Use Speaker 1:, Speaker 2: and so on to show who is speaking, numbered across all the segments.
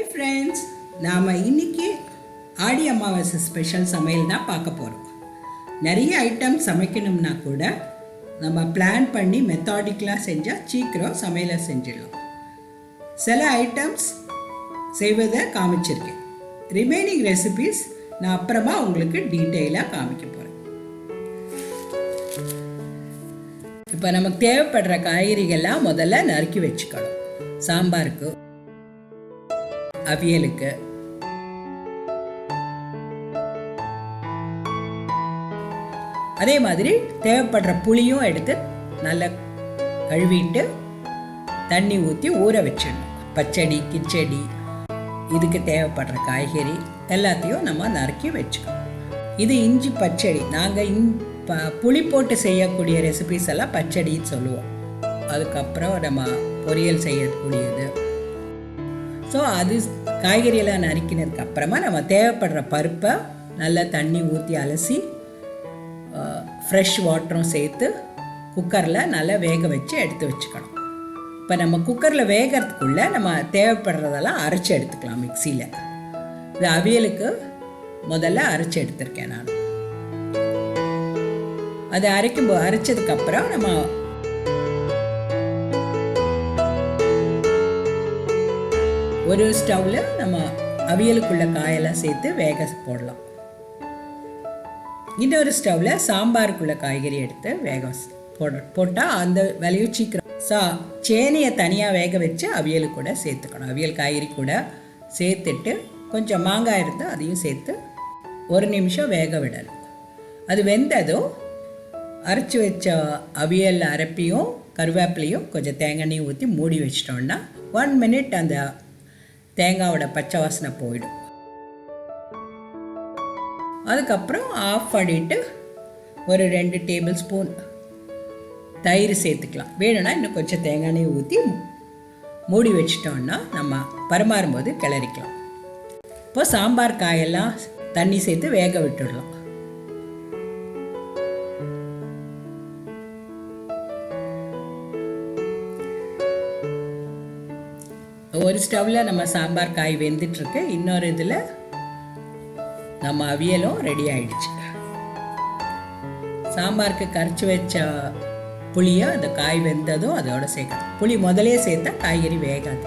Speaker 1: Hi friends, நாம் இன்றைக்கி Aadi Amavasai special சமையல் தான் பார்க்க போகிறோம். நிறைய ஐட்டம் சமைக்கணும்னா கூட நம்ம பிளான் பண்ணி மெத்தாடிக்கலாக செஞ்சால் சீக்கிரம் சமையலை செஞ்சிடலாம். சில ஐட்டம்ஸ் செய்வதை காமிச்சிருக்கேன். ரிமைனிங் ரெசிபீஸ் நான் அப்புறமா உங்களுக்கு டீட்டெயிலாக காமிக்க போகிறேன். இப்போ நமக்கு தேவைப்படுற காய்கறிகள்லாம் முதல்ல நறுக்கி வச்சுக்கணும். சாம்பாருக்கு, அவியலுக்கு, அதே மாதிரி தேவைப்படுற புளியும் எடுத்து நல்லா கழுவிட்டு தண்ணி ஊற்றி ஊற வச்சிடணும். பச்சடி, கிச்சடி, இதுக்கு தேவைப்படுற காய்கறி எல்லாத்தையும் நம்ம நறுக்கி வச்சுக்கணும். இது இஞ்சி பச்சடி. நாங்கள் புளி போட்டு செய்யக்கூடிய ரெசிபிஸ் எல்லாம் பச்சடின்னு சொல்லுவோம். அதுக்கப்புறம் நம்ம பொரியல் செய்யக்கூடியது. ஸோ அது காய்கறியெல்லாம் நறுக்கினதுக்கு அப்புறமா நம்ம தேவைப்படுற பருப்பை நல்லா தண்ணி ஊற்றி அலசி ஃப்ரெஷ் வாட்டரும் சேர்த்து குக்கரில் நல்லா வேக வச்சு எடுத்து வச்சுக்கணும். இப்போ நம்ம குக்கரில் வேகிறதுக்குள்ளே நம்ம தேவைப்படுறதெல்லாம் அரைச்சி எடுத்துக்கலாம் மிக்சியில். இது அவியலுக்கு முதல்ல அரைச்சி எடுத்திருக்கேன் நான். அதை அரைச்சதுக்கப்புறம் நம்ம ஒரு ஸ்டவ்வில் நம்ம அவியலுக்குள்ள காயெல்லாம் சேர்த்து வேக போடலாம். இன்னொரு ஸ்டவ்வில் சாம்பாருக்குள்ள காய்கறி எடுத்து வேக போட்டால் அந்த வேலையும் சீக்கிரம். சேனையை தனியாக வேக வச்சு அவியலு கூட சேர்த்துக்கணும். அவியல் காய்கறி கூட சேர்த்துட்டு கொஞ்சம் மாங்காய் இருந்தால் அதையும் சேர்த்து ஒரு நிமிஷம் வேக விடணும். அது வெந்ததும் அரைச்சி வச்ச அவியல் அரைப்பியும் கருவேப்பிலையும் கொஞ்சம் தேங்காய் ஊற்றி மூடி வச்சிட்டோம்னா 1 minute அந்த தேங்காயோட பச்சை வாசனை போயிடும். அதுக்கப்புறம் ஆஃப் பண்ணிவிட்டு ஒரு 2 டேபிள் ஸ்பூன் தயிர் சேர்த்துக்கலாம். வேணும்னா இன்னும் கொஞ்சம் தேங்காய் ஊற்றி மூடி வச்சிட்டோம்னா நம்ம பரிமாறும்போது கிளறிக்கலாம். இப்போ சாம்பார் காயெல்லாம் தண்ணி சேர்த்து வேக விட்டுடலாம். ஒரு ஸ்டவ்வில் நம்ம சாம்பார் காய் வெந்துட்டுருக்கு. இன்னொரு இதில் நம்ம அவியலும் ரெடி ஆயிடுச்சு. சாம்பாருக்கு கரைச்சி வச்ச புளியை அந்த காய் வெந்ததும் அதோட சேர்க்கணும். புளி முதலே சேர்த்தா காய்கறி வேகாது.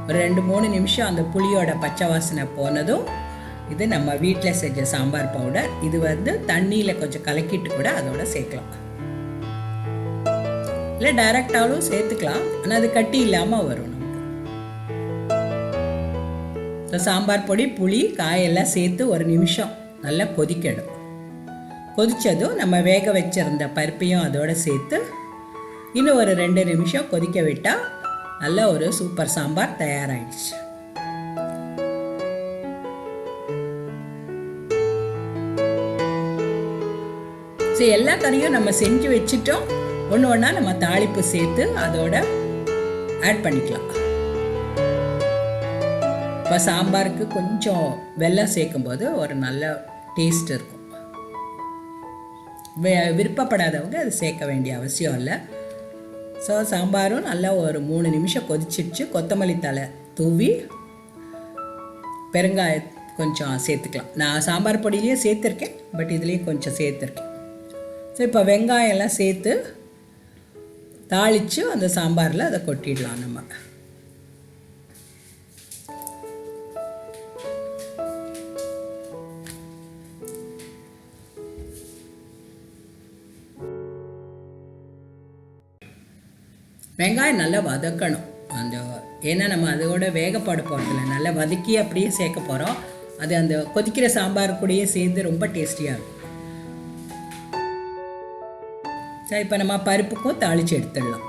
Speaker 1: ஒரு 2-3 நிமிஷம் அந்த புளியோட பச்சை வாசனை போனதும் இது நம்ம வீட்டில் செஞ்ச சாம்பார் பவுடர். இது தண்ணியில் கொஞ்சம் கலக்கிட்டு கூட அதோட சேர்க்கலாம். இல்லை டைரக்டாலும் சேர்த்துக்கலாம். ஆனால் அது கட்டி இல்லாமல் வரும். சாம்பார் பொடி, புளி, காயெல்லாம் சேர்த்து ஒரு நிமிஷம் நல்லா கொதிக்கணும். கொதித்ததும் நம்ம வேக வச்சிருந்த பருப்பையும் அதோடு சேர்த்து இன்னும் ஒரு 2 நிமிஷம் கொதிக்க விட்டால் நல்ல ஒரு சூப்பர் சாம்பார் தயாராகிடுச்சு. சரி, எல்லா கறியும் நம்ம செஞ்சு வச்சுட்டோம். ஒன்று ஒன்றா நம்ம தாளிப்பு சேர்த்து அதோட ஆட் பண்ணிக்கலாம். இப்போ சாம்பாருக்கு கொஞ்சம் வெல்லம் சேர்க்கும்போது ஒரு நல்ல டேஸ்ட் இருக்கும். விருப்பப்படாதவங்க அது சேர்க்க வேண்டிய அவசியம் இல்லை. ஸோ சாம்பாரும் நல்லா ஒரு 3 நிமிஷம் கொதிச்சிடுச்சு. கொத்தமல்லி தழை தூவி பெருங்காயம் கொஞ்சம் சேர்த்துக்கலாம். நான் சாம்பார் பொடியிலையும் சேர்த்துருக்கேன், பட் இதுலேயும் கொஞ்சம் சேர்த்துருக்கேன். ஸோ இப்போ வெங்காயம்லாம் சேர்த்து தாளித்து அந்த சாம்பாரில் அதை கொட்டிடலாம். நம்ம வெங்காயம் நல்லா வதக்கணும். ஏன்னா நம்ம அதோட வேகப்பாடு போகிறதில்ல, நல்லா வதக்கி அப்படியே சேர்க்க போகிறோம். அது அந்த கொதிக்கிற சாம்பார் கூடயே சேர்ந்து ரொம்ப டேஸ்டியாக இருக்கும். சரி, இப்போ நம்ம பருப்புக்கும் தாளித்து எடுத்துடலாம்.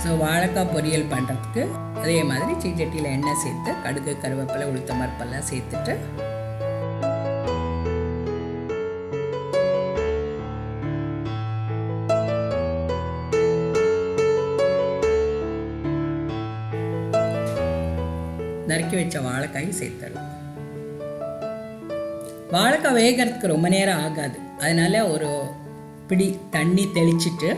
Speaker 1: ஸோ வாழைக்காய் பொரியல் பண்ணுறதுக்கு அதே மாதிரி சீச்சட்டியில் எண்ணெய் சேர்த்து கடுகு, கருவேப்பிலை, உளுத்தம் பருப்பெல்லாம் சேர்த்துட்டு வச்ச வாழைக்காய் சேர்த்துடலாம். வாழைக்காய் வேகிறதுக்கு ரொம்ப நேரம் ஆகாது, அதனால் ஒரு பிடி தண்ணி தெளிச்சிட்டு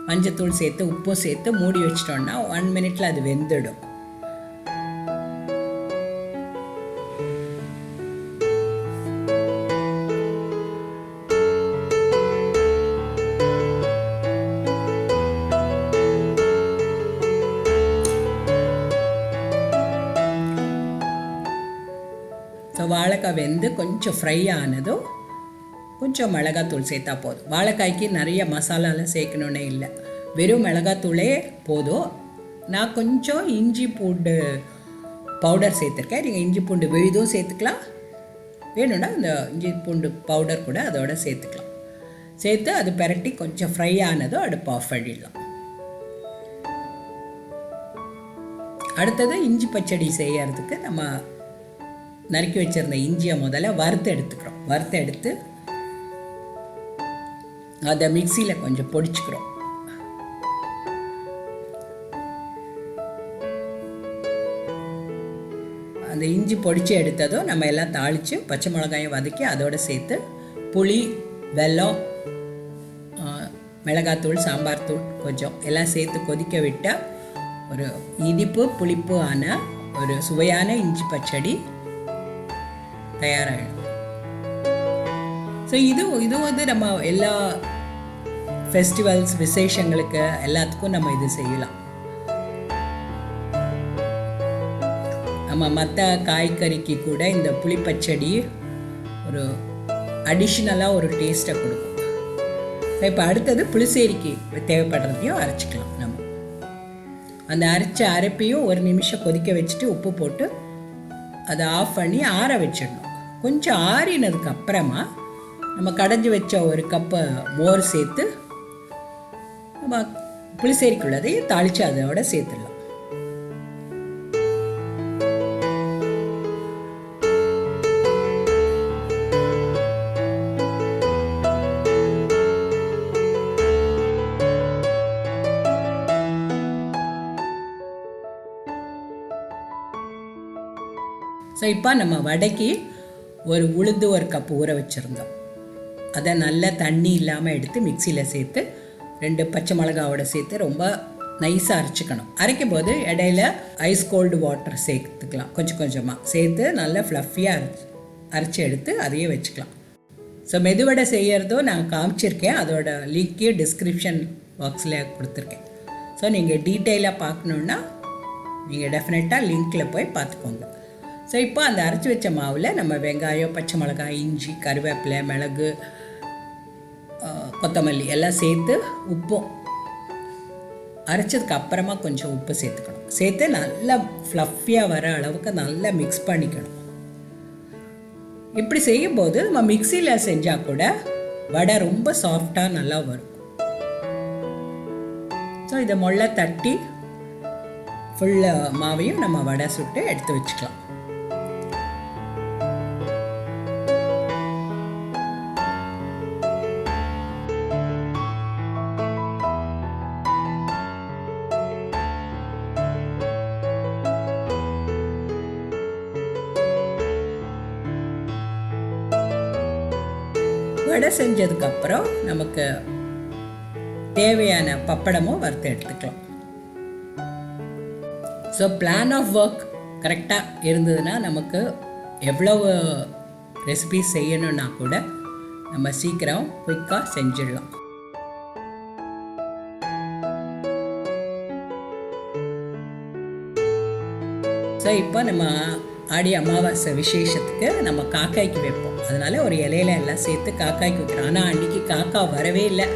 Speaker 1: மஞ்சத்தூள் சேர்த்து உப்பும் சேர்த்து மூடி வச்சிட்டோம்னா 1 மினிட்ல அது வெந்துடும். ஸோ வாழைக்காய் வெந்து கொஞ்சம் ஃப்ரை ஆனதும் கொஞ்சம் மிளகாத்தூள் சேர்த்தா போதும். வாழைக்காய்க்கு நிறைய மசாலாலாம் சேர்க்கணுன்னே இல்லை, வெறும் மிளகாத்தூளே போதும். நான் கொஞ்சம் இஞ்சி பூண்டு பவுடர் சேர்த்துருக்கேன். நீங்கள் இஞ்சி பூண்டு விழுதும் சேர்த்துக்கலாம், வேணும்னா இந்த இஞ்சி பூண்டு பவுடர் கூட அதோட சேர்த்துக்கலாம். சேர்த்து அது பெரட்டி கொஞ்சம் ஃப்ரை ஆனதும் அடுப்பு ஆஃப் பண்ணிடலாம். அடுத்தது இஞ்சி பச்சடி செய்யறதுக்கு நம்ம நறுக்கி வச்சிருந்த இஞ்சியை முதல்ல வறுத்து எடுத்துக்கிறோம். வறுத்து எடுத்து அதை மிக்சியில் கொஞ்சம் பொடிச்சுக்கிறோம். அந்த இஞ்சி பொடிச்சு எடுத்ததும் நம்ம எல்லாம் தாளித்து பச்சை மிளகாயை வதக்கி அதோடு சேர்த்து புளி, வெல்லம், மிளகாத்தூள், சாம்பார் தூள் கொஞ்சம் எல்லாம் சேர்த்து கொதிக்க விட்டால் ஒரு இனிப்பு புளிப்பு ஆன ஒரு சுவையான இஞ்சி பச்சடி தயாராகிடும். ஸோ இது வந்து நம்ம எல்லா ஃபெஸ்டிவல்ஸ் விசேஷங்களுக்கு எல்லாத்துக்கும் நம்ம இது செய்யலாம். நம்ம மற்ற காய்கறிக்கு கூட இந்த புளிப்பச்சடி ஒரு அடிஷ்னலாக ஒரு டேஸ்ட்டை கொடுக்கும். ஸோ இப்போ அடுத்தது புளிசேரிக்கு தேவைப்படுறதையும் அரைச்சிக்கலாம். நம்ம அந்த அரைச்ச அரைப்பையும் 1 நிமிஷம் கொதிக்க வச்சுட்டு உப்பு போட்டு அதை ஆஃப் பண்ணி ஆற வச்சிடணும். கொஞ்சம் ஆறினதுக்கு அப்புறமா நம்ம கடைஞ்சி வச்ச 1 கப்பு மோர் சேர்த்து நம்ம புளிசேரிக்குள்ளதையும் தாளித்து அதோட சேர்த்துடலாம். ஸோ இப்போ நம்ம வடைக்கு ஒரு உளுந்து 1 கப்பு ஊற வச்சுருந்தோம். அதை நல்லா தண்ணி இல்லாமல் எடுத்து மிக்சியில் சேர்த்து 2 பச்சை மிளகாவோட சேர்த்து ரொம்ப நைஸாக அரைச்சிக்கணும். அரைக்கும் போது இடையில ஐஸ் கோல்டு வாட்டர் சேர்த்துக்கலாம். கொஞ்சம் கொஞ்சமாக சேர்த்து நல்லா ஃப்ளஃபியாக அரைச்சி எடுத்து அதையே வச்சுக்கலாம். ஸோ மெதுவடை செய்கிறதும் நான் காமிச்சிருக்கேன், அதோட லிங்க்கையும் டிஸ்கிரிப்ஷன் பாக்ஸில் கொடுத்துருக்கேன். ஸோ நீங்கள் டீட்டெயிலாக பார்க்கணுன்னா நீங்கள் டெஃபினட்டாக லிங்க்கில் போய் பார்த்துக்கோங்க. ஸோ இப்போ அந்த அரைச்சி வச்ச மாவில் நம்ம வெங்காயம், பச்சை மிளகாய், இஞ்சி, கருவேப்பிலை, மிளகு, கொத்தமல்லி எல்லாம் சேர்த்து உப்பும் அரைச்சதுக்கு அப்புறமா கொஞ்சம் உப்பு சேர்த்துக்கணும். சேர்த்து நல்லா ஃப்ளஃபியாக வர அளவுக்கு நல்லா மிக்ஸ் பண்ணிக்கணும். இப்படி செய்யும்போது நம்ம மிக்சியில் செஞ்சால் கூட வடை ரொம்ப சாஃப்டாக நல்லா வரும். ஸோ இதை முள்ள தட்டி ஃபுல்லு மாவையும் நம்ம வடை சுட்டு எடுத்து வச்சுக்கலாம். வடை செஞ்சதுக்கப்புறம் நமக்கு தேவையான பப்படமும் வறுத்து எடுத்துக்கலாம். ஸோ பிளான் ஆஃப் ஒர்க் கரெக்டாக இருந்ததுன்னா நமக்கு எவ்வளவு ரெசிபிஸ் செய்யணுன்னா கூட நம்ம சீக்கிரம் குயிக்காக செஞ்சிடலாம். ஸோ இப்போ நம்ம ஆடி அமாவாசை விசேஷத்துக்கு நம்ம காக்காய்க்கு வைப்போம். அதனால் ஒரு இலையில எல்லாம் சேர்த்து காக்காய்க்கு வைக்கிறோம். ஆனால் அன்றைக்கி காக்கா வரவே இல்லை.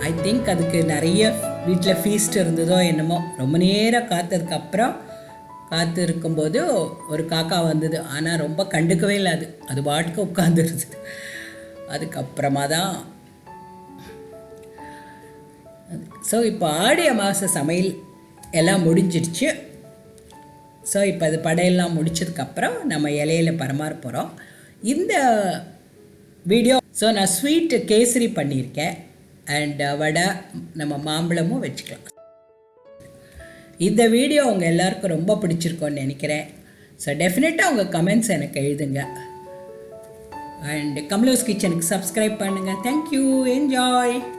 Speaker 1: ஐ திங்க் அதுக்கு நிறைய வீட்டில் ஃபீஸ்ட் இருந்ததோ என்னமோ. ரொம்ப நேரம் காத்து இருக்கும்போது ஒரு காக்கா வந்தது. ஆனால் ரொம்ப கண்டுக்கவே இல்லை, அது பாட்டுக்கு உட்காந்துருது. அதுக்கப்புறமா தான் ஸோ இப்போ ஆடி அமாவாசை சமையல் எல்லாம் முடிஞ்சிடுச்சு. ஸோ இப்போ அது படையெல்லாம் முடிச்சதுக்கப்புறம் நம்ம இலையில பரமாற போகிறோம். இந்த வீடியோ ஸோ நான் ஸ்வீட்டு கேசரி பண்ணியிருக்கேன் அண்ட் வடை நம்ம மாம்பழமும் வச்சுக்கலாம். இந்த வீடியோ உங்கள் எல்லாருக்கும் ரொம்ப பிடிச்சிருக்கோன்னு நினைக்கிறேன். ஸோ டெஃபினட்டாக உங்கள் கமெண்ட்ஸ் எனக்கு எழுதுங்க. அண்ட் கமலோஸ் கிச்சனுக்கு சப்ஸ்கிரைப் பண்ணுங்கள். தேங்க்யூ. என்ஜாய்.